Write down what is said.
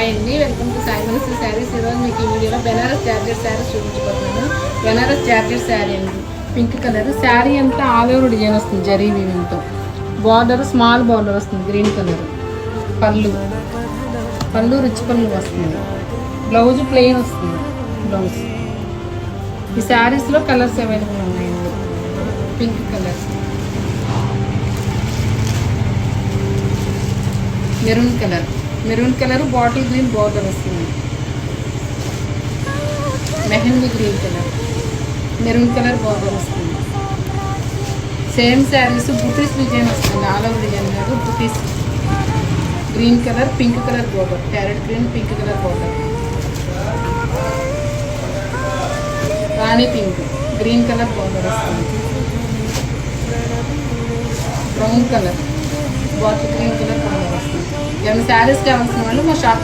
Hi అండి, welcome to Sai మనసు శారీస్. ఈరోజు మీకు ఈ వీడియోలో బెనారస్ జార్జెట్ శారీస్ చూపించబోతున్నాను. బెనారస్ జార్జెట్ శారీ అండి, పింక్ కలర్ శారీ అంతా ఆల్ ఓవర్ డిజైన్ వస్తుంది. జరీ వీవింగ్తో బార్డర్ స్మాల్ బార్డర్ వస్తుంది. గ్రీన్ కలర్ పళ్ళు రిచ్ పళ్ళు వస్తుంది. బ్లౌజ్ ప్లెయిన్ వస్తుంది. బ్లౌజ్ ఈ శారీస్లో కలర్స్ అవైలబుల్ ఉన్నాయండి. Pink colour, maroon colour bottle green border వస్తుంది. Mehndi green colour, maroon colour border వస్తుంది. సేమ్ శారీస్ బుటీస్ డిజైన్ వస్తుంది. ఆల్ ఓవర్ డిజైన్ కాదు, బుటీస్. Green colour, pink colour border, parrot green pink colour border. Rani pink green colour border వస్తుంది. Brown colour bottle green colour border వస్తుంది. ఏమైనా శారీస్ కావాల్సిన వాళ్ళు మా షాప్